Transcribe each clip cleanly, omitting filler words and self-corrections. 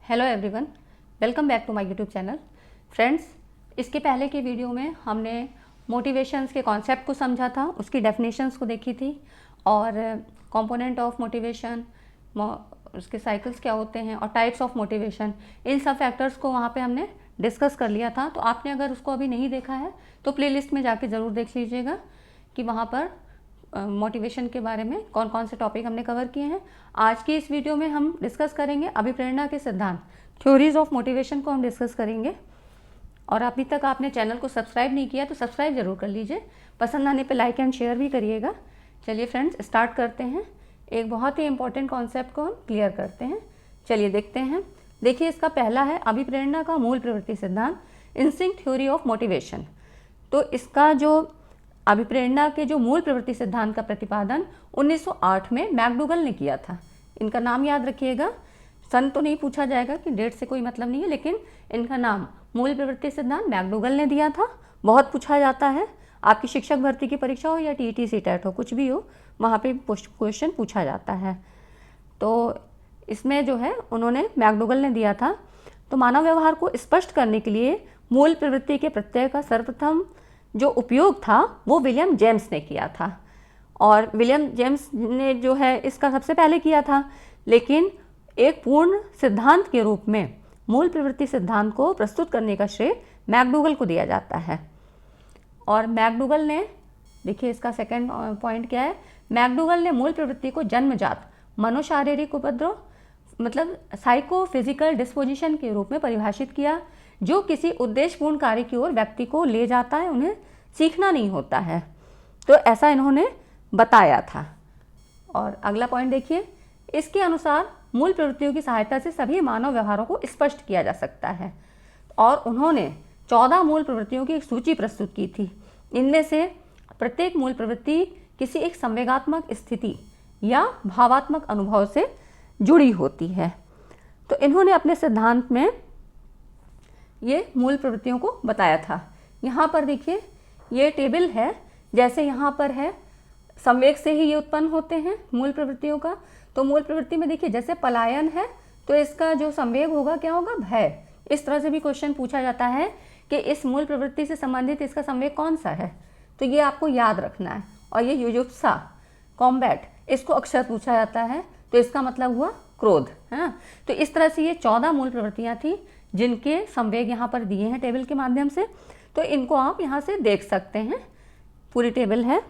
Hello everyone, welcome back to my YouTube channel. Friends, इसके पहले की वीडियो में हमने मोटिवेशंस के कॉन्सेप्ट को समझा था, उसकी डेफिनेशंस को देखी थी और कंपोनेंट ऑफ मोटिवेशन, उसके साइकिल्स क्या होते हैं और टाइप्स ऑफ मोटिवेशन, इन सब फैक्टर्स को वहाँ पे हमने डिस्कस कर लिया था। तो आपने अगर उसको अभी नहीं देखा है तो प्लेलिस्ट में जाके ज़रूर देख लीजिएगा कि वहाँ पर मोटिवेशन के बारे में कौन कौन से टॉपिक हमने कवर किए हैं। आज की इस वीडियो में हम डिस्कस करेंगे अभिप्रेरणा के सिद्धांत, थ्योरीज ऑफ मोटिवेशन को हम डिस्कस करेंगे। और अभी तक आपने चैनल को सब्सक्राइब नहीं किया तो सब्सक्राइब जरूर कर लीजिए, पसंद आने पे लाइक एंड शेयर भी करिएगा। चलिए फ्रेंड्स, स्टार्ट करते हैं। एक बहुत ही इंपॉर्टेंट कॉन्सेप्ट को हम क्लियर करते हैं। चलिए देखते हैं। देखिए, इसका पहला है अभिप्रेरणा का मूल प्रवृत्ति सिद्धांत, इंस्टिंक्ट थ्योरी ऑफ मोटिवेशन। तो इसका जो अभिप्रेरणा के जो मूल प्रवृत्ति सिद्धांत का प्रतिपादन 1908 में मैकडूगल ने किया था। इनका नाम याद रखिएगा, सन तो नहीं पूछा जाएगा कि डेट से कोई मतलब नहीं है, लेकिन इनका नाम मूल प्रवृत्ति सिद्धांत मैकडूगल ने दिया था। बहुत पूछा जाता है, आपकी शिक्षक भर्ती की परीक्षा हो या टीईटी सीटेट हो, कुछ भी हो, वहाँ पे क्वेश्चन पूछा जाता है। तो इसमें जो है उन्होंने मैकडूगल ने दिया था। तो मानव व्यवहार को स्पष्ट करने के लिए मूल प्रवृत्ति के प्रत्यय का सर्वप्रथम जो उपयोग था वो विलियम जेम्स ने किया था। और विलियम जेम्स ने जो है इसका सबसे पहले किया था, लेकिन एक पूर्ण सिद्धांत के रूप में मूल प्रवृत्ति सिद्धांत को प्रस्तुत करने का श्रेय मैकडूगल को दिया जाता है। और मैकडूगल ने, देखिए इसका सेकंड पॉइंट क्या है, मैकडूगल ने मूल प्रवृत्ति को जन्मजात मनोशारीरिक उपद्रव मतलब साइकोफिजिकल डिस्पोजिशन के रूप में परिभाषित किया, जो किसी उद्देश्यपूर्ण कार्य की ओर व्यक्ति को ले जाता है, उन्हें सीखना नहीं होता है। तो ऐसा इन्होंने बताया था। और अगला पॉइंट देखिए, इसके अनुसार मूल प्रवृत्तियों की सहायता से सभी मानव व्यवहारों को स्पष्ट किया जा सकता है। और उन्होंने 14 मूल प्रवृत्तियों की एक सूची प्रस्तुत की थी। इनमें से प्रत्येक मूल प्रवृत्ति किसी एक संवेगात्मक स्थिति या भावात्मक अनुभव से जुड़ी होती है। तो इन्होंने अपने सिद्धांत में ये मूल प्रवृत्तियों को बताया था। यहाँ पर देखिए, ये टेबल है, जैसे यहाँ पर है संवेग से ही ये उत्पन्न होते हैं मूल प्रवृत्तियों का। तो मूल प्रवृत्ति में देखिए, जैसे पलायन है तो इसका जो संवेग होगा क्या होगा, भय। इस तरह से भी क्वेश्चन पूछा जाता है कि इस मूल प्रवृत्ति से संबंधित इसका संवेग कौन सा है, तो ये आपको याद रखना है। और ये युजुत्सा, कॉम्बैट, इसको अक्सर पूछा जाता है, तो इसका मतलब हुआ क्रोध है। तो इस तरह से ये 14 मूल प्रवृत्तियाँ थी जिनके संवेग यहाँ पर दिए हैं टेबल के माध्यम से। तो इनको आप यहाँ से देख सकते हैं, पूरी टेबल है।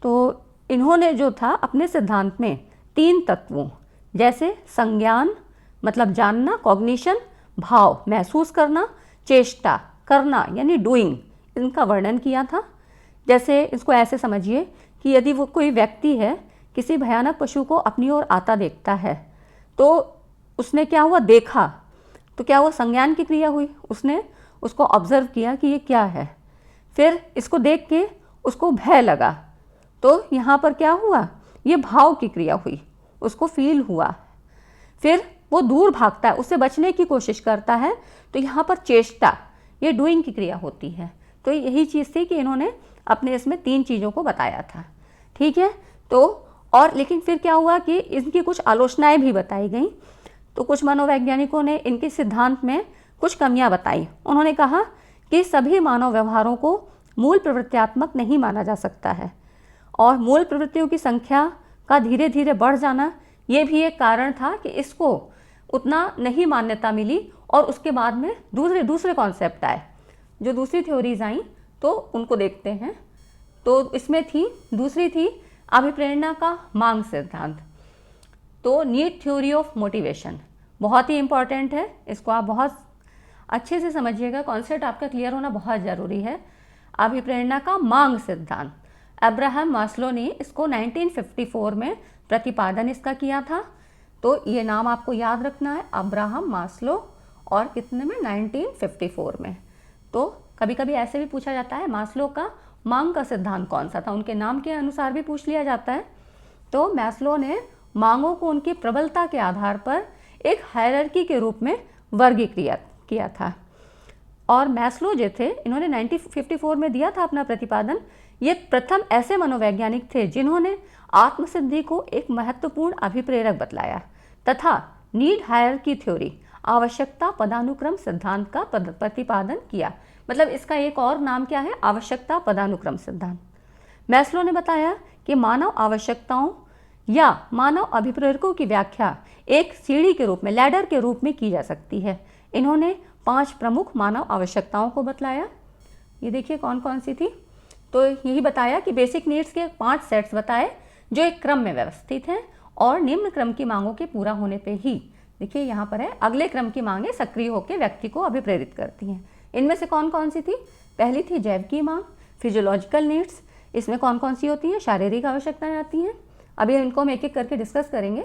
तो इन्होंने जो था अपने सिद्धांत में 3 तत्वों, जैसे संज्ञान मतलब जानना, कॉग्निशन भाव महसूस करना, चेष्टा करना यानी डूइंग, इनका वर्णन किया था। जैसे इसको ऐसे समझिए कि यदि वो कोई व्यक्ति है, किसी भयानक पशु को अपनी ओर आता देखता है, तो उसने क्या हुआ, देखा, तो क्या हुआ, संज्ञान की क्रिया हुई, उसने उसको ऑब्जर्व किया कि ये क्या है। फिर इसको देख के उसको भय लगा, तो यहाँ पर क्या हुआ, ये भाव की क्रिया हुई, उसको फील हुआ। फिर वो दूर भागता है, उससे बचने की कोशिश करता है, तो यहाँ पर चेष्टा, ये डूइंग की क्रिया होती है। तो यही चीज़ थी कि इन्होंने अपने इसमें 3 चीज़ों को बताया था। ठीक है। तो और लेकिन फिर क्या हुआ कि इनकी कुछ आलोचनाएं भी बताई गई। तो कुछ मनोवैज्ञानिकों ने इनके सिद्धांत में कुछ कमियां बताई। उन्होंने कहा कि सभी मानव व्यवहारों को मूल प्रवृत्त्यात्मक नहीं माना जा सकता है, और मूल प्रवृत्तियों की संख्या का धीरे धीरे बढ़ जाना ये भी एक कारण था कि इसको उतना नहीं मान्यता मिली। और उसके बाद में दूसरे कॉन्सेप्ट आए, जो दूसरी थ्योरीज आई, तो उनको देखते हैं। तो इसमें दूसरी थी अभिप्रेरणा का मांग सिद्धांत। तो नीड थ्योरी ऑफ मोटिवेशन बहुत ही इंपॉर्टेंट है, इसको आप बहुत अच्छे से समझिएगा, कॉन्सेप्ट आपका क्लियर होना बहुत ज़रूरी है। अभिप्रेरणा का मांग सिद्धांत, अब्राहम मास्लो ने इसको 1954 में प्रतिपादन इसका किया था। तो ये नाम आपको याद रखना है, अब्राहम मास्लो, और कितने में, 1954 में। तो कभी कभी ऐसे भी पूछा जाता है मास्लो का मांग का सिद्धांत कौन सा था, उनके नाम के अनुसार भी पूछ लिया जाता है। तो मैस्लो ने मांगों को उनकी प्रबलता के आधार पर एक हायरार्की के रूप में वर्गीकृत किया था। और मैस्लो जो थे, इन्होंने 1954 में दिया था अपना प्रतिपादन। ये प्रथम ऐसे मनोवैज्ञानिक थे जिन्होंने आत्मसिद्धि को एक महत्वपूर्ण अभिप्रेरक बतलाया तथा नीड हायरार्की थ्योरी, आवश्यकता पदानुक्रम सिद्धांत का प्रतिपादन किया। मतलब इसका एक और नाम क्या है, आवश्यकता पदानुक्रम सिद्धांत। मैस्लो ने बताया कि मानव आवश्यकताओं या मानव अभिप्रेरकों की व्याख्या एक सीढ़ी के रूप में, लैडर के रूप में की जा सकती है। इन्होंने 5 प्रमुख मानव आवश्यकताओं को बतलाया। ये देखिए कौन कौन सी थी। तो यही बताया कि बेसिक नीड्स के 5 सेट्स बताए जो एक क्रम में व्यवस्थित हैं और निम्न क्रम की मांगों के पूरा होने पे ही, देखिए यहाँ पर है, अगले क्रम की मांगें सक्रिय होकर व्यक्ति को अभिप्रेरित करती हैं। इनमें से कौन कौन सी थी? पहली थी जैविकी मांग, फिजियोलॉजिकल नीड्स। इसमें कौन कौन सी होती हैं? शारीरिक आवश्यकताएं आती हैं। अभी इनको हम एक एक करके डिस्कस करेंगे।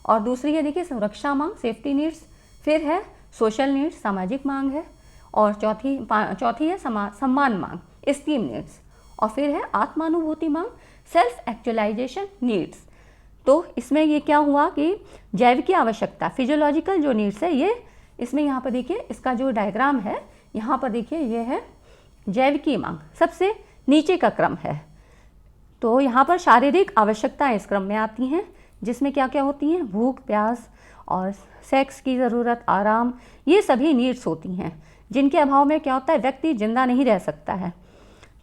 और दूसरी है देखिए सुरक्षा मांग, सेफ्टी नीड्स। फिर है सोशल नीड्स, सामाजिक मांग है। और चौथी है सम्मान मांग, एस्टीम नीड्स। और फिर है आत्मानुभूति मांग, सेल्फ एक्चुअलाइजेशन नीड्स। तो इसमें ये क्या हुआ कि जैविक की आवश्यकता, फिजियोलॉजिकल जो नीड्स है, ये इसमें यहाँ पर देखिए इसका जो डायग्राम है, यहाँ पर देखिए ये है जैविकी मांग, सबसे नीचे का क्रम है। तो यहाँ पर शारीरिक आवश्यकताएं इस क्रम में आती हैं, जिसमें क्या क्या होती हैं? भूख, प्यास और सेक्स की ज़रूरत, आराम, ये सभी नीड्स होती हैं, जिनके अभाव में क्या होता है, व्यक्ति जिंदा नहीं रह सकता है।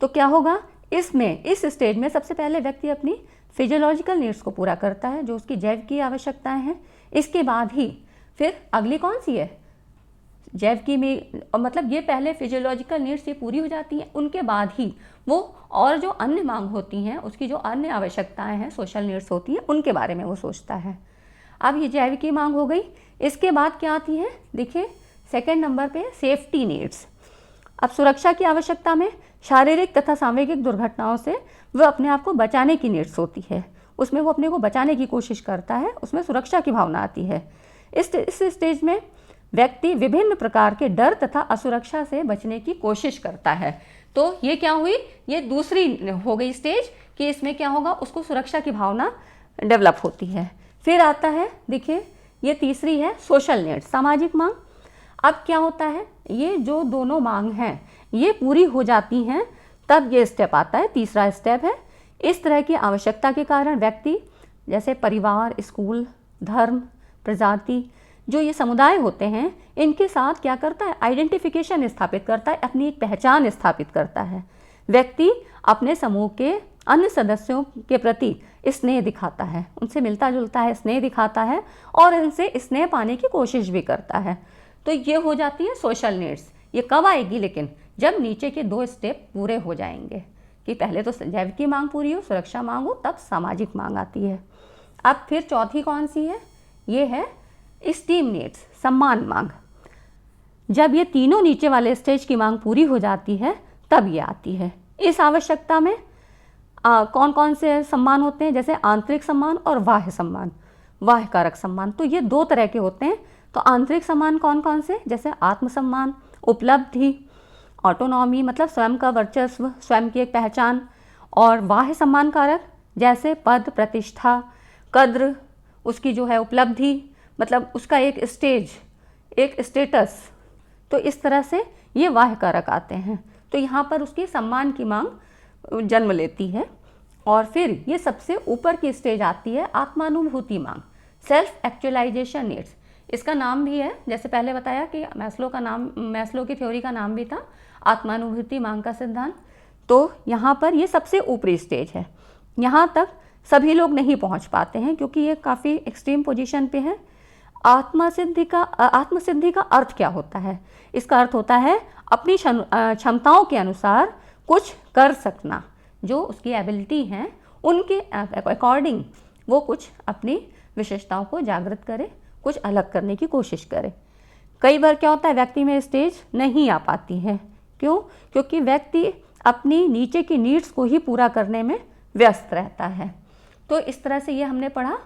तो क्या होगा इसमें, इस स्टेज में सबसे पहले व्यक्ति अपनी फिजियोलॉजिकल नीड्स को पूरा करता है, जो उसकी जैविकी आवश्यकताएं हैं। इसके बाद ही फिर अगली कौन सी है? जैविकी में, मतलब ये पहले फिजियोलॉजिकल नीड्स ये पूरी हो जाती हैं, उनके बाद ही वो और जो अन्य मांग होती हैं, उसकी जो अन्य आवश्यकताएं हैं, सोशल नीड्स होती हैं, उनके बारे में वो सोचता है। अब ये जैविकी मांग हो गई। इसके बाद क्या आती है? देखिए सेकेंड नंबर पे सेफ्टी नीड्स। अब सुरक्षा की आवश्यकता में शारीरिक तथा सामूहिक दुर्घटनाओं से वह अपने आप को बचाने की नीड्स होती है, उसमें वो अपने को बचाने की कोशिश करता है, उसमें सुरक्षा की भावना आती है। इस स्टेज में व्यक्ति विभिन्न प्रकार के डर तथा असुरक्षा से बचने की कोशिश करता है। तो ये क्या हुई? ये दूसरी हो गई स्टेज कि इसमें क्या होगा, उसको सुरक्षा की भावना डेवलप होती है। फिर आता है देखिए ये तीसरी है सोशल नीड्स, सामाजिक मांग। अब क्या होता है, ये जो दोनों मांग हैं ये पूरी हो जाती हैं, तब ये स्टेप आता है, तीसरा स्टेप है। इस तरह की आवश्यकता के कारण व्यक्ति, जैसे परिवार, स्कूल, धर्म, प्रजाति, जो ये समुदाय होते हैं, इनके साथ क्या करता है? आइडेंटिफिकेशन स्थापित करता है, अपनी एक पहचान स्थापित करता है। व्यक्ति अपने समूह के अन्य सदस्यों के प्रति स्नेह दिखाता है, उनसे मिलता जुलता है, स्नेह दिखाता है और इनसे स्नेह पाने की कोशिश भी करता है। तो ये हो जाती है सोशल नीड्स। ये कब आएगी? लेकिन जब नीचे के 2 स्टेप पूरे हो जाएंगे, कि पहले तो जैविकी मांग पूरी हो, सुरक्षा मांग हो, तब सामाजिक मांग आती है। अब फिर चौथी कौन सी है? ये है एस्टीम नीड्स, सम्मान मांग। जब ये तीनों नीचे वाले स्टेज की मांग पूरी हो जाती है, तब ये आती है। इस आवश्यकता में कौन कौन से सम्मान होते हैं? जैसे आंतरिक सम्मान और बाह्य सम्मान, बाह्य कारक सम्मान। तो ये 2 तरह के होते हैं। तो आंतरिक सम्मान कौन कौन से? जैसे आत्मसम्मान, उपलब्धि, ऑटोनॉमी, मतलब स्वयं का वर्चस्व, स्वयं की एक पहचान। और बाह्य सम्मान कारक जैसे पद, प्रतिष्ठा, कद्र, उसकी जो है उपलब्धि, मतलब उसका एक स्टेज, एक स्टेटस। तो इस तरह से ये बाह्य कारक आते हैं। तो यहाँ पर उसकी सम्मान की मांग जन्म लेती है। और फिर ये सबसे ऊपर की स्टेज आती है आत्मानुभूति मांग, सेल्फ एक्चुअलाइजेशन नीड्स। इसका नाम भी है, जैसे पहले बताया कि मैस्लो की थ्योरी का नाम भी था आत्मानुभूति मांग का सिद्धांत। तो यहाँ पर ये सबसे ऊपरी स्टेज है। यहाँ तक सभी लोग नहीं पहुँच पाते हैं, क्योंकि ये काफ़ी एक्सट्रीम पोजीशन पे है। आत्मसिद्धि का अर्थ क्या होता है? इसका अर्थ होता है अपनी क्षमताओं के अनुसार कुछ कर सकना, जो उसकी एबिलिटी हैं उनके अकॉर्डिंग वो कुछ अपनी विशेषताओं को जागृत करे, कुछ अलग करने की कोशिश करे। कई बार क्या होता है, व्यक्ति में स्टेज नहीं आ पाती है। क्यों? क्योंकि व्यक्ति अपनी नीचे की नीड्स को ही पूरा करने में व्यस्त रहता है। तो इस तरह से ये हमने पढ़ा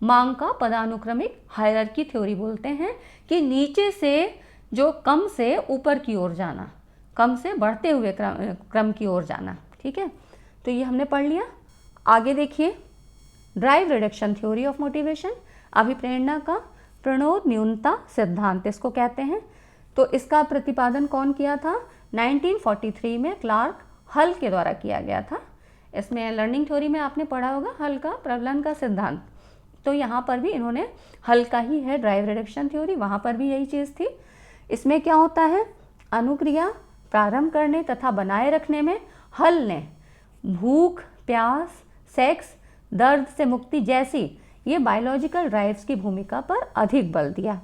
मांग का पदानुक्रमिक हायरार्की थ्योरी बोलते हैं, कि नीचे से जो कम से ऊपर की ओर जाना, कम से बढ़ते हुए क्रम की ओर जाना। ठीक है, तो ये हमने पढ़ लिया। आगे देखिए drive reduction theory of motivation, अभिप्रेरणा का प्रणोद न्यूनता सिद्धांत इसको कहते हैं। तो इसका प्रतिपादन कौन किया था? 1943 में क्लार्क हल के द्वारा किया गया था। इसमें लर्निंग थ्योरी में आपने पढ़ा होगा हल का प्रबलन का सिद्धांत। तो यहाँ पर भी इन्होंने हल्का ही है ड्राइव रिडक्शन थ्योरी, वहाँ पर भी यही चीज़ थी। इसमें क्या होता है, अनुक्रिया प्रारंभ करने तथा बनाए रखने में हल ने भूख, प्यास, सेक्स, दर्द से मुक्ति जैसी ये बायोलॉजिकल ड्राइव्स की भूमिका पर अधिक बल दिया।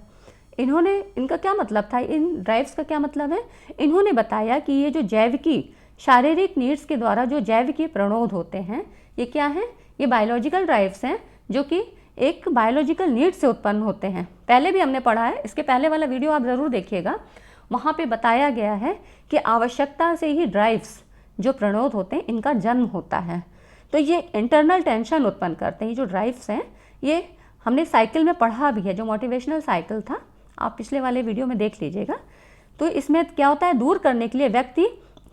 इन्होंने, इनका क्या मतलब था, इन ड्राइव्स का क्या मतलब है, इन्होंने बताया कि ये जो जैविकी शारीरिक नीड्स के द्वारा जो जैविकी प्रणोद होते हैं, ये क्या हैं, ये बायोलॉजिकल ड्राइव्स हैं जो कि एक बायोलॉजिकल नीड से उत्पन्न होते हैं। पहले भी हमने पढ़ा है, इसके पहले वाला वीडियो आप ज़रूर देखिएगा, वहाँ पे बताया गया है कि आवश्यकता से ही ड्राइव्स जो प्रणोद होते हैं इनका जन्म होता है। तो ये इंटरनल टेंशन उत्पन्न करते हैं। ये जो ड्राइव्स हैं ये हमने साइकिल में पढ़ा भी है, जो मोटिवेशनल साइकिल था, आप पिछले वाले वीडियो में देख लीजिएगा। तो इसमें क्या होता है, दूर करने के लिए व्यक्ति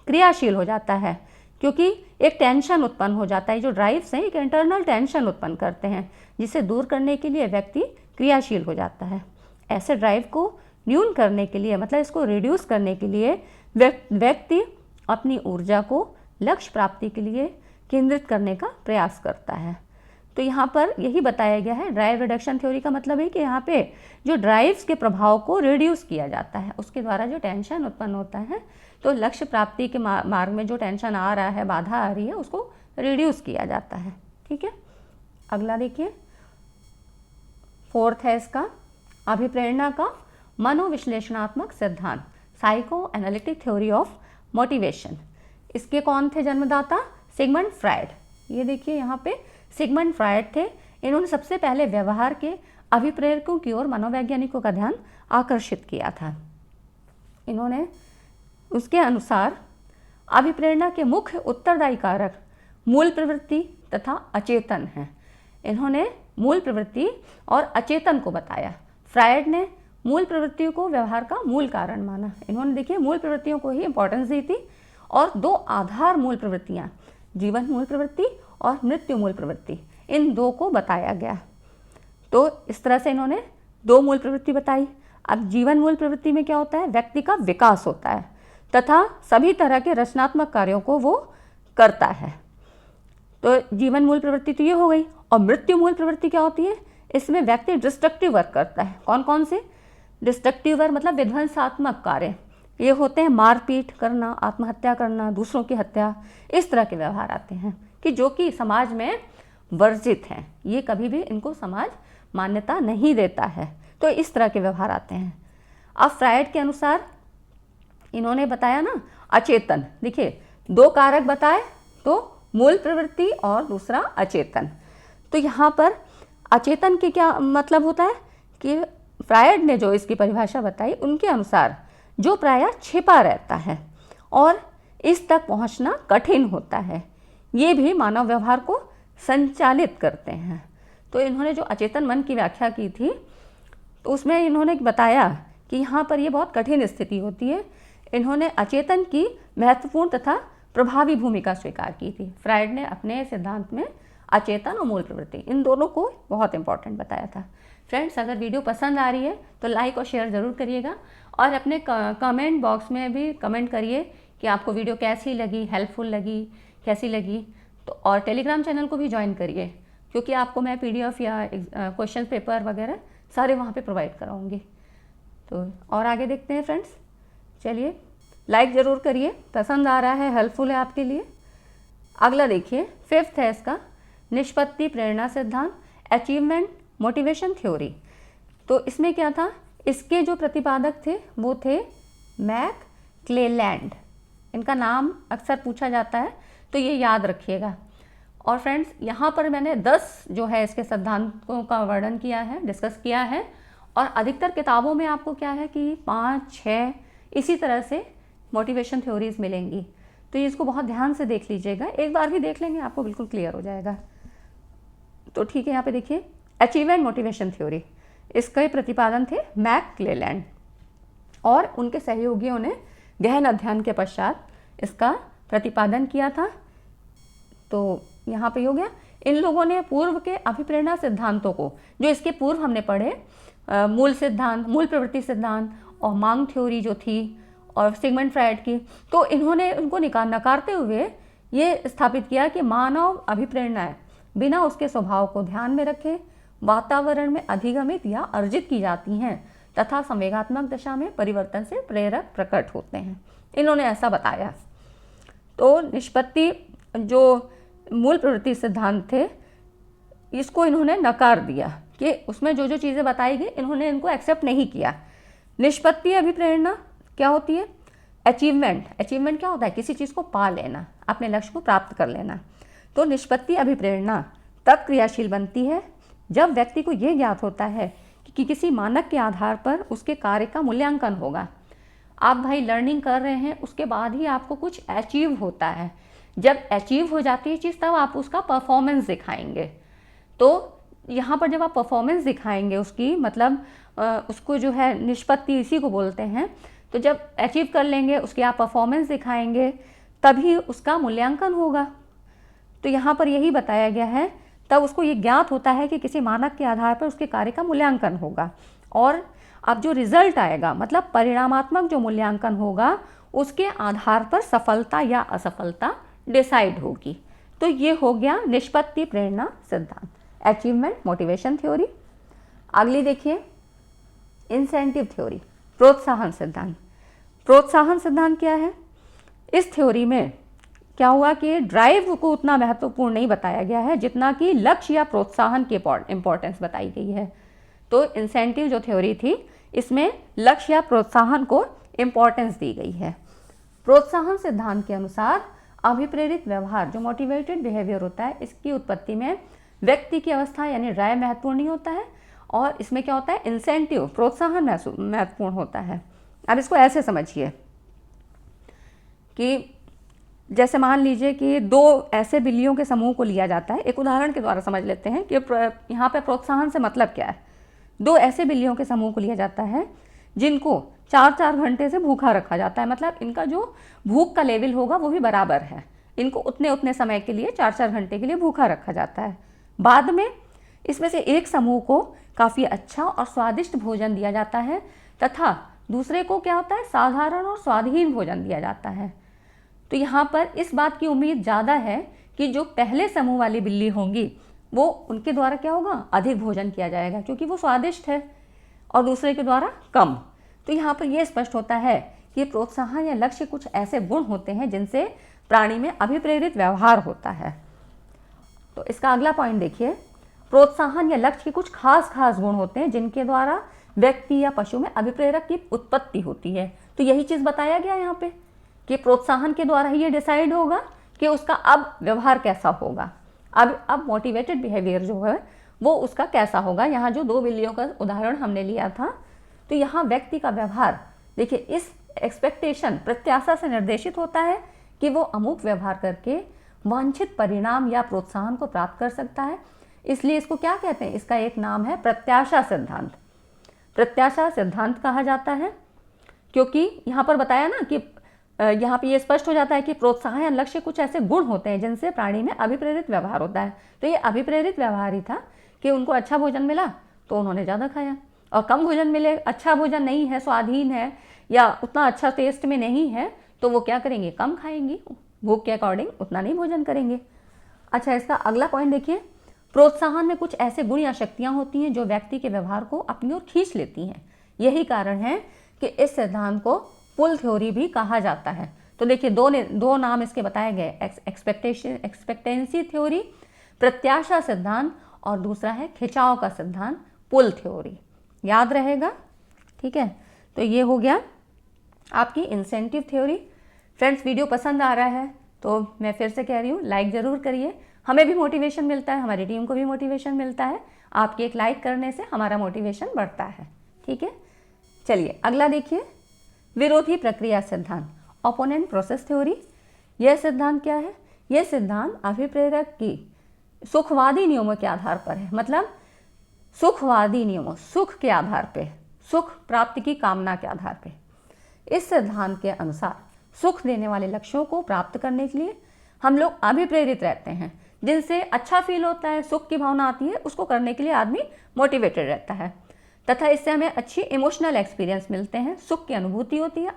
क्रियाशील हो जाता है, क्योंकि एक टेंशन उत्पन्न हो जाता है। जो ड्राइव्स हैं एक इंटरनल टेंशन उत्पन्न करते हैं, जिसे दूर करने के लिए व्यक्ति क्रियाशील हो जाता है। ऐसे ड्राइव को न्यून करने के लिए, मतलब इसको रिड्यूस करने के लिए व्यक्ति अपनी ऊर्जा को लक्ष्य प्राप्ति के लिए केंद्रित करने का प्रयास करता है। तो यहाँ पर यही बताया गया है, ड्राइव रिडक्शन थ्योरी का मतलब है कि यहाँ पे जो ड्राइव्स के प्रभाव को रिड्यूस किया जाता है, उसके द्वारा जो टेंशन उत्पन्न होता है, तो लक्ष्य प्राप्ति के मार्ग में जो टेंशन आ रहा है, बाधा आ रही है, उसको रिड्यूस किया जाता है। ठीक है, अगला देखिए, फोर्थ है इसका अभिप्रेरणा का मनोविश्लेषणात्मक सिद्धांत, psycho analytic theory of motivation. इसके कौन थे जन्मदाता, सिगमंड फ्रायड। ये देखिए यहाँ पे सिगमंड फ्रायड थे। इन्होंने सबसे पहले व्यवहार के अभिप्रेरकों की ओर मनोवैज्ञानिकों का ध्यान आकर्षित किया था। इन्होंने उसके अनुसार अभिप्रेरणा के मुख्य उत्तरदायी कारक मूल प्रवृत्ति तथा अचेतन हैं। इन्होंने मूल प्रवृत्ति और अचेतन को बताया। फ्रायड ने मूल प्रवृत्तियों को व्यवहार का मूल कारण माना। इन्होंने देखिए मूल प्रवृत्तियों को ही इंपॉर्टेंस दी थी, और दो आधार मूल प्रवृत्तियाँ, जीवन मूल प्रवृत्ति और मृत्यु मूल प्रवृत्ति, इन दो को बताया गया। तो इस तरह से इन्होंने दो मूल प्रवृत्ति बताई। अब जीवन मूल प्रवृत्ति में क्या होता है, व्यक्ति का विकास होता है तथा सभी तरह के रचनात्मक कार्यों को वो करता है। तो जीवन मूल प्रवृत्ति तो ये हो गई। और मृत्यु मूल प्रवृत्ति क्या होती है, इसमें व्यक्ति डिस्ट्रक्टिव वर्क करता है। कौन कौन से डिस्ट्रक्टिव वर्क, मतलब विध्वंसात्मक कार्य, ये होते हैं मारपीट करना, आत्महत्या करना, दूसरों की हत्या, इस तरह के व्यवहार आते हैं कि जो कि समाज में वर्जित हैं। ये कभी भी इनको समाज मान्यता नहीं देता है। तो इस तरह के व्यवहार आते हैं। अब फ्रायड के अनुसार इन्होंने बताया ना अचेतन, देखिए दो कारक बताए, तो मूल प्रवृत्ति और दूसरा अचेतन। तो यहाँ पर अचेतन के क्या मतलब होता है कि फ्रायड ने जो इसकी परिभाषा बताई, उनके अनुसार जो प्रायः छिपा रहता है और इस तक पहुँचना कठिन होता है, ये भी मानव व्यवहार को संचालित करते हैं। तो इन्होंने जो अचेतन मन की व्याख्या की थी, तो उसमें इन्होंने बताया कि यहाँ पर ये बहुत कठिन स्थिति होती है। इन्होंने अचेतन की महत्वपूर्ण तथा प्रभावी भूमिका स्वीकार की थी। फ्रायड ने अपने सिद्धांत में अचेतन और मूल प्रवृत्ति, इन दोनों को बहुत इंपॉर्टेंट बताया था। फ्रेंड्स, अगर वीडियो पसंद आ रही है तो लाइक और शेयर ज़रूर करिएगा, और अपने कमेंट बॉक्स में भी कमेंट करिए कि आपको वीडियो कैसी लगी, हेल्पफुल लगी, कैसी लगी। तो और टेलीग्राम चैनल को भी ज्वाइन करिए, क्योंकि आपको मैं PDF या क्वेश्चन पेपर वगैरह सारे वहाँ पे प्रोवाइड कराऊंगी। तो और आगे देखते हैं फ्रेंड्स। चलिए, लाइक ज़रूर करिए, पसंद आ रहा है, हेल्पफुल है आपके लिए। अगला देखिए, फिफ्थ है इसका निष्पत्ति प्रेरणा सिद्धांत, अचीवमेंट मोटिवेशन थ्योरी। तो इसमें क्या था, इसके जो प्रतिपादक थे वो थे मैक क्लेलैंड। इनका नाम अक्सर पूछा जाता है, तो ये याद रखिएगा। और फ्रेंड्स, यहाँ पर मैंने 10 जो है इसके सिद्धांतों का वर्णन किया है, डिस्कस किया है, और अधिकतर किताबों में आपको क्या है कि 5-6 इसी तरह से मोटिवेशन थ्योरीज मिलेंगी। तो ये इसको बहुत ध्यान से देख लीजिएगा, एक बार भी देख लेंगे आपको बिल्कुल क्लियर हो जाएगा। तो ठीक है, यहाँ पे देखिए अचीवमेंट मोटिवेशन थ्योरी, इसके प्रतिपादन थे मैक क्लेलैंड, और उनके सहयोगियों ने गहन अध्ययन के पश्चात इसका प्रतिपादन किया था। तो यहाँ पे हो गया, इन लोगों ने पूर्व के अभिप्रेरणा सिद्धांतों को, जो इसके पूर्व हमने पढ़े, मूल सिद्धांत, मूल प्रवृत्ति सिद्धांत और मांग थ्योरी जो थी, और सिगमंड फ्रायड की, तो इन्होंने उनको नकारते हुए ये स्थापित किया कि मानव अभिप्रेरणाएं बिना उसके स्वभाव को ध्यान में रखे वातावरण में अधिगमित या अर्जित की जाती हैं तथा संवेगात्मक दशा में परिवर्तन से प्रेरक प्रकट होते हैं। इन्होंने ऐसा बताया। तो निष्पत्ति जो मूल प्रवृत्ति सिद्धांत थे, इसको इन्होंने नकार दिया कि उसमें जो जो चीज़ें बताई गई इन्होंने इनको एक्सेप्ट नहीं किया। निष्पत्ति अभिप्रेरणा क्या होती है? अचीवमेंट। अचीवमेंट क्या होता है? किसी चीज़ को पा लेना, अपने लक्ष्य को प्राप्त कर लेना। तो निष्पत्ति अभिप्रेरणा तब क्रियाशील बनती है जब व्यक्ति को ये ज्ञात होता है कि किसी मानक के आधार पर उसके कार्य का मूल्यांकन होगा। आप भाई लर्निंग कर रहे हैं, उसके बाद ही आपको कुछ अचीव होता है। जब अचीव हो जाती है चीज़ तब आप उसका परफॉर्मेंस दिखाएंगे। तो यहाँ पर जब आप परफॉर्मेंस दिखाएंगे उसकी, मतलब उसको जो है निष्पत्ति इसी को बोलते हैं। तो जब अचीव कर लेंगे उसकी आप परफॉर्मेंस दिखाएंगे तभी उसका मूल्यांकन होगा। तो यहाँ पर यही बताया गया है, तब उसको ये ज्ञात होता है कि किसी मानक के आधार पर उसके कार्य का मूल्यांकन होगा। और अब जो रिजल्ट आएगा, मतलब परिणामात्मक जो मूल्यांकन होगा, उसके आधार पर सफलता या असफलता डिसाइड होगी। तो ये हो गया निष्पत्ति प्रेरणा सिद्धांत, अचीवमेंट मोटिवेशन थ्योरी। अगली देखिए इंसेंटिव थ्योरी, प्रोत्साहन सिद्धांत। प्रोत्साहन सिद्धांत क्या है? इस थ्योरी में क्या हुआ कि ड्राइव को उतना महत्वपूर्ण नहीं बताया गया है जितना कि लक्ष्य या प्रोत्साहन की इंपॉर्टेंस बताई गई है। तो इंसेंटिव जो थ्योरी थी इसमें लक्ष्य या प्रोत्साहन को इंपॉर्टेंस दी गई है। प्रोत्साहन सिद्धांत के अनुसार अभिप्रेरित व्यवहार जो मोटिवेटेड बिहेवियर होता है, इसकी उत्पत्ति में व्यक्ति की अवस्था यानी राय महत्वपूर्ण नहीं होता है, और इसमें क्या होता है? इंसेंटिव प्रोत्साहन महत्वपूर्ण होता है। अब इसको ऐसे समझिए कि जैसे मान लीजिए कि दो ऐसे बिल्लियों के समूह को लिया जाता है। एक उदाहरण के द्वारा समझ लेते हैं कि यहाँ पे प्रोत्साहन से मतलब क्या है। दो ऐसे बिल्लियों के समूह को लिया जाता है जिनको 4-4 घंटे से भूखा रखा जाता है, मतलब इनका जो भूख का लेवल होगा वो भी बराबर है। इनको उतने समय के लिए 4-4 घंटे के लिए भूखा रखा जाता है। बाद में इसमें से एक समूह को काफ़ी अच्छा और स्वादिष्ट भोजन दिया जाता है तथा दूसरे को क्या होता है? साधारण और स्वादहीन भोजन दिया जाता है। तो यहाँ पर इस बात की उम्मीद ज़्यादा है कि जो पहले समूह वाली बिल्ली होंगी वो उनके द्वारा क्या होगा? अधिक भोजन किया जाएगा क्योंकि वो स्वादिष्ट है, और दूसरे के द्वारा कम। तो यहाँ पर यह स्पष्ट होता है कि प्रोत्साहन या लक्ष्य कुछ ऐसे गुण होते हैं जिनसे प्राणी में अभिप्रेरित व्यवहार होता है। तो इसका अगला पॉइंट देखिए, प्रोत्साहन या लक्ष्य के कुछ खास गुण होते हैं जिनके द्वारा व्यक्ति या पशु में अभिप्रेरक की उत्पत्ति होती है। तो यही चीज़ बताया गया यहाँ पे कि प्रोत्साहन के द्वारा ही ये डिसाइड होगा कि उसका अब व्यवहार कैसा होगा, अब मोटिवेटेड बिहेवियर जो है वो उसका कैसा होगा। यहाँ जो दो बिल्लियों का उदाहरण हमने लिया था, तो यहाँ व्यक्ति का व्यवहार देखिए इस एक्सपेक्टेशन प्रत्याशा से निर्देशित होता है कि वो अमुक व्यवहार करके वांछित परिणाम या प्रोत्साहन को प्राप्त कर सकता है। इसलिए इसको क्या कहते हैं? इसका एक नाम है प्रत्याशा सिद्धांत। प्रत्याशा सिद्धांत कहा जाता है क्योंकि यहाँ पर बताया ना कि यहाँ पे ये स्पष्ट हो जाता है कि प्रोत्साहन या लक्ष्य कुछ ऐसे गुण होते हैं जिनसे प्राणी में अभिप्रेरित व्यवहार होता है। तो ये अभिप्रेरित व्यवहार ही था कि उनको अच्छा भोजन मिला तो उन्होंने ज़्यादा खाया, और कम भोजन मिले, अच्छा भोजन नहीं है, स्वादहीन है या उतना अच्छा टेस्ट में नहीं है, तो वो क्या करेंगे? कम खाएंगे, भूख के अकॉर्डिंग उतना नहीं भोजन करेंगे। अच्छा, इसका अगला पॉइंट देखिए, प्रोत्साहन में कुछ ऐसे गुण या शक्तियाँ होती हैं जो व्यक्ति के व्यवहार को अपनी ओर खींच लेती हैं। यही कारण है कि इस सिद्धांत को पुल थ्योरी भी कहा जाता है। तो देखिए दो नाम इसके बताए गए, एक्सपेक्टेंसी थ्योरी प्रत्याशा सिद्धांत, और दूसरा है खिंचाव का सिद्धांत पुल थ्योरी। याद रहेगा, ठीक है। तो ये हो गया आपकी इंसेंटिव थ्योरी। फ्रेंड्स, वीडियो पसंद आ रहा है तो मैं फिर से कह रही हूँ, लाइक ज़रूर करिए। हमें भी मोटिवेशन मिलता है, हमारी टीम को भी मोटिवेशन मिलता है। आपके एक लाइक करने से हमारा मोटिवेशन बढ़ता है, ठीक है। चलिए अगला देखिए, विरोधी प्रक्रिया सिद्धांत, ओपोनेंट प्रोसेस थ्योरी। यह सिद्धांत क्या है? यह सिद्धांत अभिप्रेरक की सुखवादी नियमों के आधार पर है। मतलब सुखवादी नियमों, सुख के आधार पे, सुख प्राप्ति की कामना के आधार पे। इस सिद्धांत के अनुसार सुख देने वाले लक्ष्यों को प्राप्त करने के लिए हम लोग अभिप्रेरित रहते हैं, जिनसे अच्छा फील होता है, सुख की भावना आती है, उसको करने के लिए आदमी मोटिवेटेड रहता है तथा इससे हमें अच्छी इमोशनल एक्सपीरियंस मिलते हैं, सुख की अनुभूति होती है,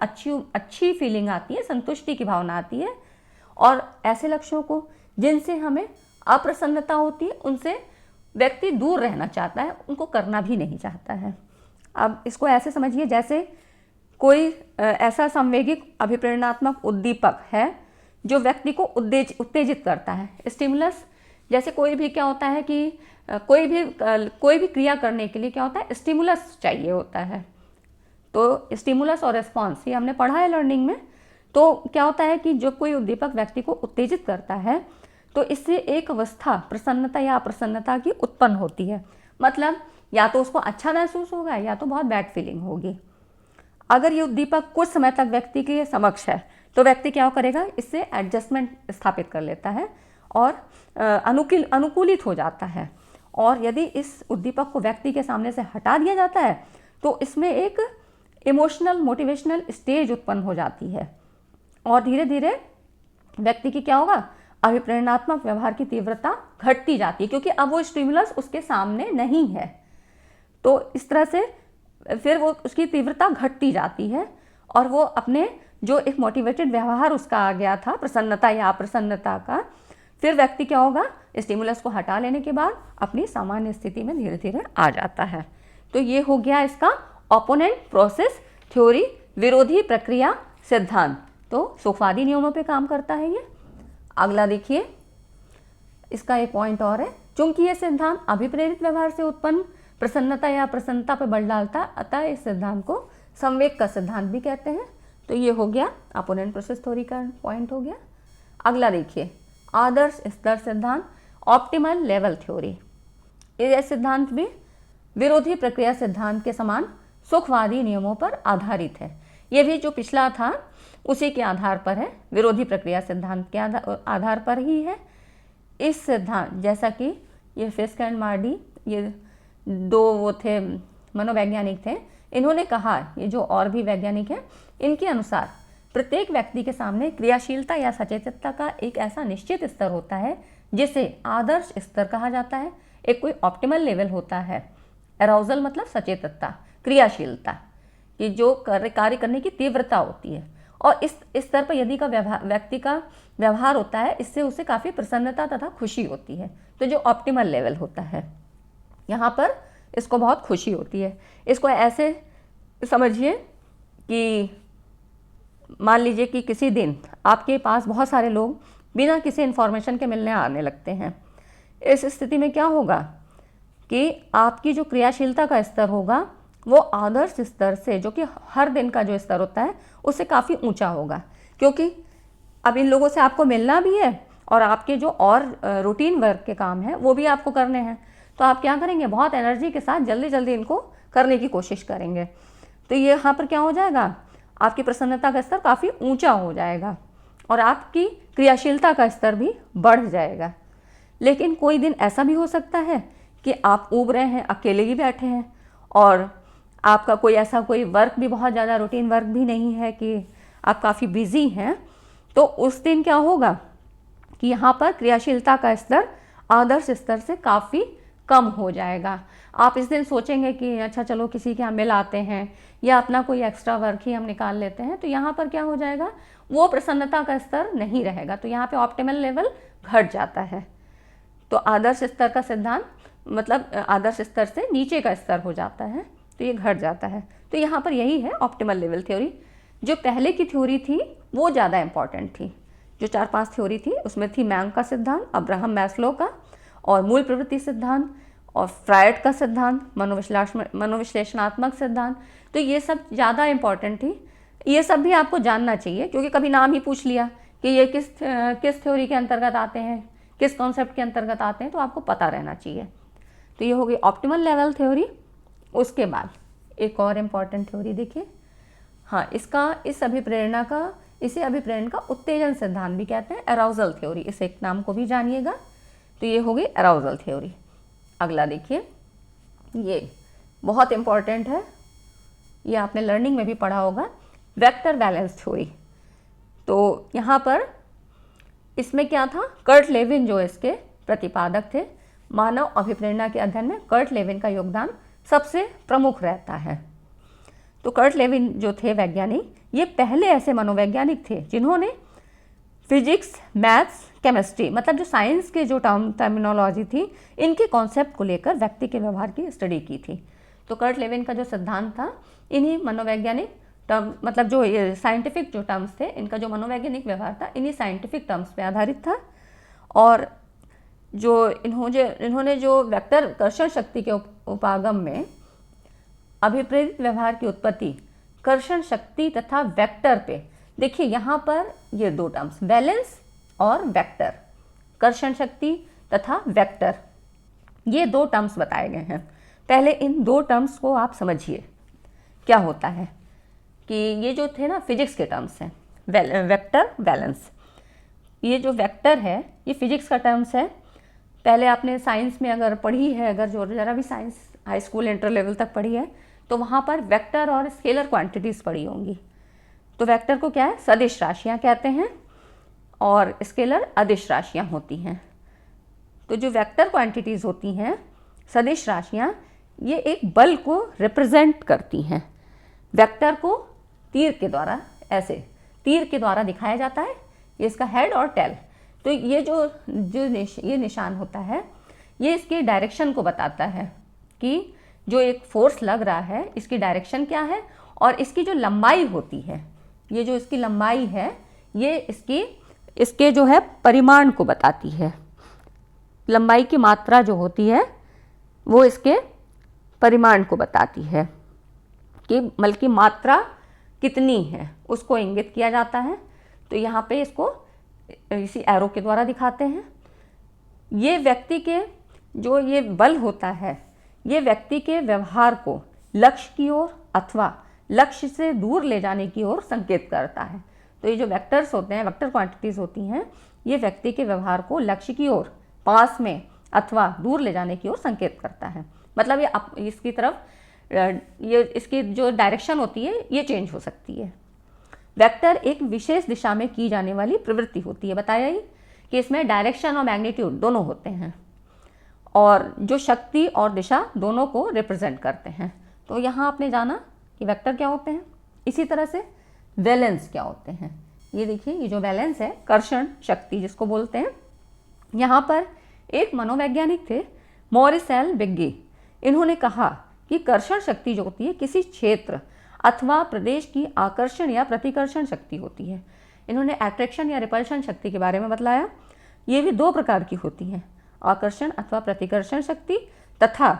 अच्छी फीलिंग आती है, संतुष्टि की भावना आती है। और ऐसे लक्ष्यों को जिनसे हमें अप्रसन्नता होती है, उनसे व्यक्ति दूर रहना चाहता है, उनको करना भी नहीं चाहता है। अब इसको ऐसे समझिए जैसे कोई ऐसा संवेगिक अभिप्रेरणात्मक उद्दीपक है जो व्यक्ति को उत्तेजित करता है। स्टिमुलस, जैसे कोई भी क्या होता है कि कोई भी क्रिया करने के लिए क्या होता है, स्टिमुलस चाहिए होता है। तो स्टिमुलस और रिस्पॉन्स ये हमने पढ़ा है लर्निंग में। तो क्या होता है कि जो कोई उद्दीपक व्यक्ति को उत्तेजित करता है तो इससे एक अवस्था प्रसन्नता या अप्रसन्नता की उत्पन्न होती है। मतलब या तो उसको अच्छा महसूस होगा या तो बहुत बैड फीलिंग होगी। अगर ये उद्दीपक कुछ समय तक व्यक्ति के समक्ष है तो व्यक्ति क्या करेगा, इससे एडजस्टमेंट स्थापित कर लेता है और अनुकूलित हो जाता है। और यदि इस उद्दीपक को व्यक्ति के सामने से हटा दिया जाता है तो इसमें एक इमोशनल मोटिवेशनल स्टेज उत्पन्न हो जाती है और धीरे धीरे व्यक्ति की क्या होगा, अभिप्रेरणात्मक व्यवहार की तीव्रता घटती जाती है, क्योंकि अब वो स्टिमुलस उसके सामने नहीं है। तो इस तरह से फिर वो उसकी तीव्रता घटती जाती है और वो अपने जो एक मोटिवेटेड व्यवहार उसका आ गया था प्रसन्नता या अप्रसन्नता का, फिर व्यक्ति क्या होगा, स्टिमुलस को हटा लेने के बाद अपनी सामान्य स्थिति में धीरे धीरे आ जाता है। तो ये हो गया इसका ओपोनेंट प्रोसेस थ्योरी, विरोधी प्रक्रिया सिद्धांत। तो सुखवादी नियमों पे काम करता है ये। अगला देखिए, इसका एक पॉइंट और है, चूंकि ये सिद्धांत अभिप्रेरित व्यवहार से उत्पन्न प्रसन्नता या प्रसन्नता पर बल डालता, अतः इस सिद्धांत को संवेग का सिद्धांत भी कहते हैं। तो ये हो गया अपोनेंट प्रोसेस थ्योरी का पॉइंट हो गया। अगला देखिए, आदर्श स्तर सिद्धांत, ऑप्टिमल लेवल थ्योरी। यह सिद्धांत भी विरोधी प्रक्रिया सिद्धांत के समान सुखवादी नियमों पर आधारित है। ये भी जो पिछला था उसी के आधार पर है, विरोधी प्रक्रिया सिद्धांत के आधार पर ही है। इस सिद्धांत, जैसा कि ये फिस्क एंड मार्डी, ये दो वो थे मनोवैज्ञानिक थे, इन्होंने कहा, ये जो और भी वैज्ञानिक हैं, इनके अनुसार प्रत्येक व्यक्ति के सामने क्रियाशीलता या सचेतता का एक ऐसा निश्चित स्तर होता है जिसे आदर्श स्तर कहा जाता है। एक कोई ऑप्टिमल लेवल होता है। एराउजल मतलब सचेतता, क्रियाशीलता कि जो कार्य करने की तीव्रता होती है, और इस स्तर पर यदि का व्यक्ति का व्यवहार होता है, इससे उसे काफ़ी प्रसन्नता तथा खुशी होती है। तो जो ऑप्टिमल लेवल होता है, यहाँ पर इसको बहुत खुशी होती है। इसको ऐसे समझिए कि मान लीजिए कि किसी दिन आपके पास बहुत सारे लोग बिना किसी इन्फॉर्मेशन के मिलने आने लगते हैं। इस स्थिति में क्या होगा कि आपकी जो क्रियाशीलता का स्तर होगा वो आदर्श स्तर से, जो कि हर दिन का जो स्तर होता है, उससे काफ़ी ऊंचा होगा, क्योंकि अब इन लोगों से आपको मिलना भी है और आपके जो और रूटीन वर्क के काम हैं वो भी आपको करने हैं। तो आप क्या करेंगे, बहुत एनर्जी के साथ जल्दी जल्दी इनको करने की कोशिश करेंगे। तो ये यहाँ पर क्या हो जाएगा, आपकी प्रसन्नता का स्तर काफ़ी ऊंचा हो जाएगा और आपकी क्रियाशीलता का स्तर भी बढ़ जाएगा। लेकिन कोई दिन ऐसा भी हो सकता है कि आप ऊब रहे हैं, अकेले ही बैठे हैं और आपका कोई वर्क भी बहुत ज़्यादा रूटीन वर्क भी नहीं है कि आप काफ़ी बिजी हैं। तो उस दिन क्या होगा कि यहाँ पर क्रियाशीलता का स्तर आदर्श स्तर से काफ़ी कम हो जाएगा। आप इस दिन सोचेंगे कि अच्छा चलो किसी के यहाँ मिल आते हैं या अपना कोई एक्स्ट्रा वर्क ही हम निकाल लेते हैं। तो यहाँ पर क्या हो जाएगा, वो प्रसन्नता का स्तर नहीं रहेगा। तो यहाँ पे ऑप्टिमल लेवल घट जाता है। तो आदर्श स्तर का सिद्धांत मतलब आदर्श स्तर से नीचे का स्तर हो जाता है, तो ये घट जाता है। तो यहाँ पर यही है ऑप्टिमल लेवल थ्योरी। जो पहले की थ्योरी थी वो ज़्यादा इम्पॉर्टेंट थी। जो 4-5 थ्योरी थी उसमें थी मैंग का सिद्धांत, अब्राहम मैस्लो का, और मूल प्रवृत्ति सिद्धांत, और फ्रायड का सिद्धांत, मनोविश्लेषणात्मक सिद्धांत। तो ये सब ज़्यादा इम्पॉर्टेंट थी। ये सब भी आपको जानना चाहिए, क्योंकि कभी नाम ही पूछ लिया कि ये किस थ्योरी के अंतर्गत आते हैं, किस कॉन्सेप्ट के अंतर्गत आते हैं, तो आपको पता रहना चाहिए। तो ये हो गई ऑप्टिमल लेवल थ्योरी। उसके बाद एक और इम्पॉर्टेंट थ्योरी देखिए, हाँ, इसे अभिप्रेरण का उत्तेजन सिद्धांत भी कहते हैं, अराउजल थ्योरी। इस एक नाम को भी जानिएगा। तो ये हो गई अराउजल थ्योरी। अगला देखिए, ये बहुत इम्पॉर्टेंट है, ये आपने लर्निंग में भी पढ़ा होगा, वेक्टर बैलेंस थ्योरी। तो यहाँ पर इसमें क्या था, कर्ट लेविन जो इसके प्रतिपादक थे, मानव अभिप्रेरणा के अध्ययन में कर्ट लेविन का योगदान सबसे प्रमुख रहता है। तो कर्ट लेविन जो थे वैज्ञानिक, ये पहले ऐसे मनोवैज्ञानिक थे जिन्होंने फिजिक्स, मैथ्स, केमिस्ट्री, मतलब जो साइंस के जो टर्मिनोलॉजी थी, इनके कॉन्सेप्ट को लेकर व्यक्ति के व्यवहार की स्टडी की थी। तो कर्ट लेविन का जो सिद्धांत था, इन्हीं मनोवैज्ञानिक टर्म, मतलब जो ये साइंटिफिक जो टर्म्स थे, इनका जो मनोवैज्ञानिक व्यवहार था, इन्हीं साइंटिफिक टर्म्स पे आधारित था। और जो इन्होंने जो वेक्टर कर्षण शक्ति के उपागम में अभिप्रेरित व्यवहार की उत्पत्ति कर्षण शक्ति तथा वेक्टर पे, देखिए यहाँ पर ये दो टर्म्स वैलेंस और वेक्टर, कर्षण शक्ति तथा वेक्टर, ये दो टर्म्स बताए गए हैं। पहले इन दो टर्म्स को आप समझिए क्या होता है कि ये जो थे ना फिजिक्स के टर्म्स हैं, वेक्टर, वैलेंस। ये जो वेक्टर है ये फिजिक्स का टर्म्स है। पहले आपने साइंस में अगर पढ़ी है, अगर जो ज़रा भी science high school inter level तक पढ़ी है, तो वहाँ पर वेक्टर और स्केलर क्वांटिटीज़ पढ़ी होंगी। तो वेक्टर को क्या है, सदिश राशियाँ कहते हैं और स्केलर अदिश राशियाँ होती हैं। तो जो वेक्टर क्वांटिटीज़ होती हैं, सदिश राशियाँ, ये एक बल को रिप्रेजेंट करती हैं। वेक्टर को तीर के द्वारा, ऐसे तीर के द्वारा दिखाया जाता है, ये इसका हेड और टेल। तो ये ये निशान होता है, ये इसकी डायरेक्शन को बताता है कि जो एक फोर्स लग रहा है इसकी डायरेक्शन क्या है, और इसकी जो लंबाई होती है, ये जो इसकी लंबाई है, ये इसके जो है परिमाण को बताती है। लंबाई की मात्रा जो होती है वो इसके परिमाण को बताती है कि बल की मात्रा कितनी है, उसको इंगित किया जाता है। तो यहाँ पे इसको इसी एरो के द्वारा दिखाते हैं। ये व्यक्ति के जो ये बल होता है, ये व्यक्ति के व्यवहार को लक्ष्य की ओर अथवा लक्ष्य से दूर ले जाने की ओर संकेत करता है। तो ये जो वेक्टर्स होते हैं, वेक्टर क्वांटिटीज़ होती हैं, ये व्यक्ति के व्यवहार को लक्ष्य की ओर, पास में अथवा दूर ले जाने की ओर संकेत करता है। मतलब ये इसकी तरफ, ये इसकी जो डायरेक्शन होती है ये चेंज हो सकती है। वेक्टर एक विशेष दिशा में की जाने वाली प्रवृत्ति होती है। बताया ही कि इसमें डायरेक्शन और मैग्नीट्यूड दोनों होते हैं, और जो शक्ति और दिशा दोनों को रिप्रेजेंट करते हैं। तो यहाँ आपने जाना कि वेक्टर क्या होते हैं। इसी तरह से वैलेंस क्या होते हैं। ये देखिए, ये जो वैलेंस है, कर्षण शक्ति जिसको बोलते हैं। यहाँ पर एक मनोवैज्ञानिक थे, मॉरिस एल बिग्गी। इन्होंने कहा कि कर्षण शक्ति जो होती है किसी क्षेत्र अथवा प्रदेश की आकर्षण या प्रतिकर्षण शक्ति होती है। इन्होंने अट्रैक्शन या रिपल्शन शक्ति के बारे में बतलाया। ये भी दो प्रकार की होती हैं, आकर्षण अथवा प्रतिकर्षण शक्ति तथा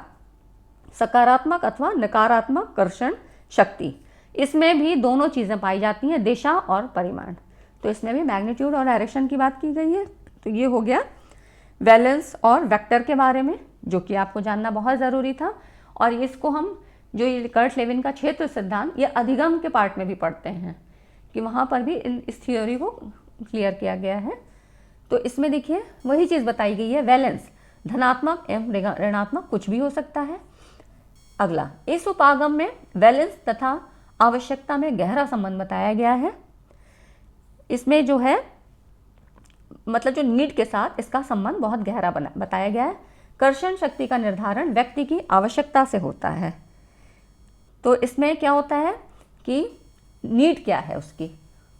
सकारात्मक अथवा नकारात्मक कर्षण शक्ति। इसमें भी दोनों चीज़ें पाई जाती हैं, दिशा और परिमाण। तो इसमें भी मैग्नीट्यूड और डायरेक्शन की बात की गई है। तो ये हो गया वैलेंस और वेक्टर के बारे में, जो कि आपको जानना बहुत ज़रूरी था। और इसको हम जो ये कर्ट लेविन का क्षेत्र सिद्धांत, ये अधिगम के पार्ट में भी पढ़ते हैं कि वहाँ पर भी इस थियोरी को क्लियर किया गया है। तो इसमें देखिए वही चीज़ बताई गई है, वैलेंस धनात्मक एवं ऋणात्मक कुछ भी हो सकता है। अगला, इस उपागम में वैलेंस तथा आवश्यकता में गहरा संबंध बताया गया है। इसमें जो है मतलब जो नीड के साथ इसका संबंध बहुत गहरा बताया गया है। कर्षण शक्ति का निर्धारण व्यक्ति की आवश्यकता से होता है। तो इसमें क्या होता है कि नीड क्या है, उसकी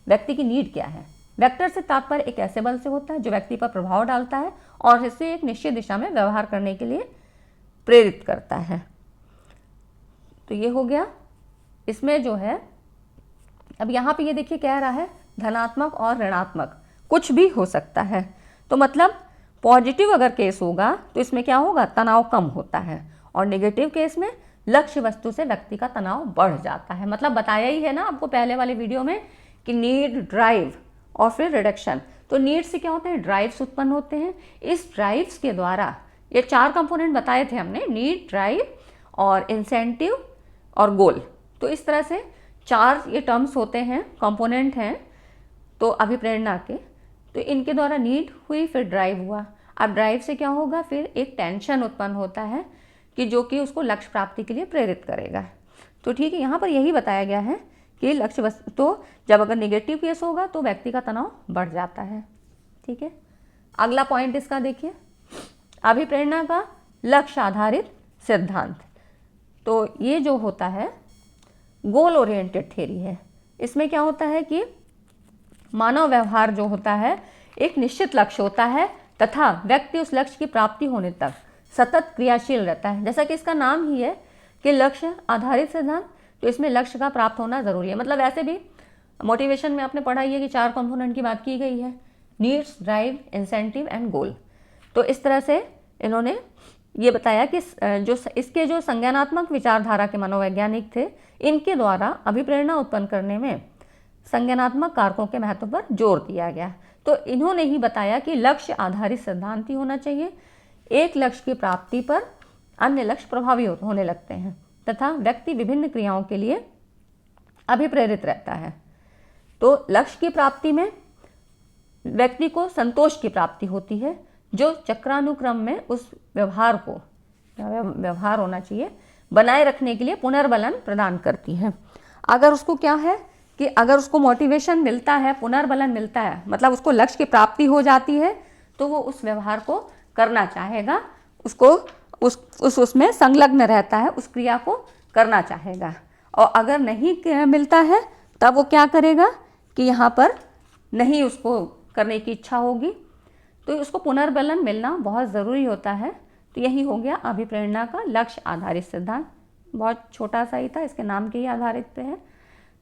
व्यक्ति की नीड क्या है। वेक्टर से तात्पर्य एक ऐसे बल से होता है जो व्यक्ति पर प्रभाव डालता है और इसे एक निश्चित दिशा में व्यवहार करने के लिए प्रेरित करता है। तो ये हो गया। इसमें जो है अब यहाँ पे ये देखिए कह रहा है धनात्मक और ऋणात्मक कुछ भी हो सकता है। तो मतलब पॉजिटिव अगर केस होगा तो इसमें क्या होगा, तनाव कम होता है, और नेगेटिव केस में लक्ष्य वस्तु से व्यक्ति का तनाव बढ़ जाता है। मतलब बताया ही है ना आपको पहले वाले वीडियो में कि नीड, ड्राइव और फिर रिडक्शन। तो नीड से क्या होते हैं, ड्राइव्स उत्पन्न होते हैं। इस ड्राइव्स के द्वारा ये चार कंपोनेंट बताए थे हमने, नीड, ड्राइव और इंसेंटिव और गोल। तो इस तरह से चार ये टर्म्स होते हैं, कंपोनेंट हैं तो अभिप्रेरणा के। तो इनके द्वारा नीड हुई, फिर ड्राइव हुआ। अब ड्राइव से क्या होगा, फिर एक टेंशन उत्पन्न होता है कि जो कि उसको लक्ष्य प्राप्ति के लिए प्रेरित करेगा। तो ठीक है, यहाँ पर यही बताया गया है कि लक्ष्य वस्तु, तो जब अगर नेगेटिव केस होगा तो व्यक्ति का तनाव बढ़ जाता है। ठीक है, अगला पॉइंट इसका देखिए, अभिप्रेरणा का लक्ष्य आधारित सिद्धांत। तो ये जो होता है गोल ओरिएंटेड थ्योरी है। इसमें क्या होता है कि मानव व्यवहार जो होता है एक निश्चित लक्ष्य होता है तथा व्यक्ति उस लक्ष्य की प्राप्ति होने तक सतत क्रियाशील रहता है। जैसा कि इसका नाम ही है कि लक्ष्य आधारित सिद्धांत, तो इसमें लक्ष्य का प्राप्त होना ज़रूरी है। मतलब ऐसे भी मोटिवेशन में आपने पढ़ा ही है कि 4 कंपोनेंट की बात की गई है, नीड्स, ड्राइव, इंसेंटिव एंड गोल। तो इस तरह से इन्होंने ये बताया कि इसके जो संज्ञानात्मक विचारधारा के मनोवैज्ञानिक थे, इनके द्वारा अभिप्रेरणा उत्पन्न करने में संज्ञानात्मक कारकों के महत्व पर जोर दिया गया। तो इन्होंने ही बताया कि लक्ष्य आधारित सिद्धांत ही होना चाहिए। एक लक्ष्य की प्राप्ति पर अन्य लक्ष्य प्रभावी होने लगते हैं तथा व्यक्ति विभिन्न क्रियाओं के लिए अभिप्रेरित रहता है। तो लक्ष्य की प्राप्ति में व्यक्ति को संतोष की प्राप्ति होती है, जो चक्रानुक्रम में उस व्यवहार को, व्यवहार होना चाहिए, बनाए रखने के लिए पुनर्बलन प्रदान करती है। अगर उसको क्या है कि अगर उसको मोटिवेशन मिलता है, पुनर्बलन मिलता है, मतलब उसको लक्ष्य की प्राप्ति हो जाती है, तो वो उस व्यवहार को करना चाहेगा, उसको उसमें संलग्न रहता है, उस क्रिया को करना चाहेगा। और अगर नहीं मिलता है तब वो क्या करेगा कि यहाँ पर नहीं उसको करने की इच्छा होगी, तो उसको पुनर्बलन मिलना बहुत ज़रूरी होता है। तो यही हो गया अभिप्रेरणा का लक्ष्य आधारित सिद्धांत। बहुत छोटा सा ही था, इसके नाम के ही आधारित पे है।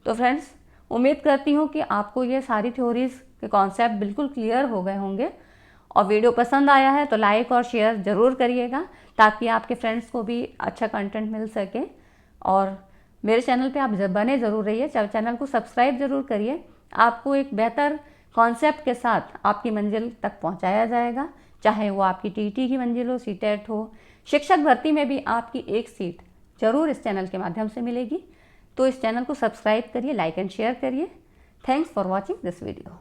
तो फ्रेंड्स, उम्मीद करती हूँ कि आपको ये सारी थ्योरीज के कॉन्सेप्ट बिल्कुल क्लियर हो गए होंगे। और वीडियो पसंद आया है तो लाइक और शेयर ज़रूर करिएगा, ताकि आपके फ्रेंड्स को भी अच्छा कंटेंट मिल सके। और मेरे चैनल पे आप बने ज़रूर रहिए, चैनल को सब्सक्राइब ज़रूर करिए। आपको एक बेहतर कॉन्सेप्ट के साथ आपकी मंजिल तक पहुंचाया जाएगा, चाहे वो आपकी टीटी की मंजिल हो, सीटेट हो, शिक्षक भर्ती में भी आपकी एक सीट ज़रूर इस चैनल के माध्यम से मिलेगी। तो इस चैनल को सब्सक्राइब करिए, लाइक एंड शेयर करिए। Thanks for watching this video.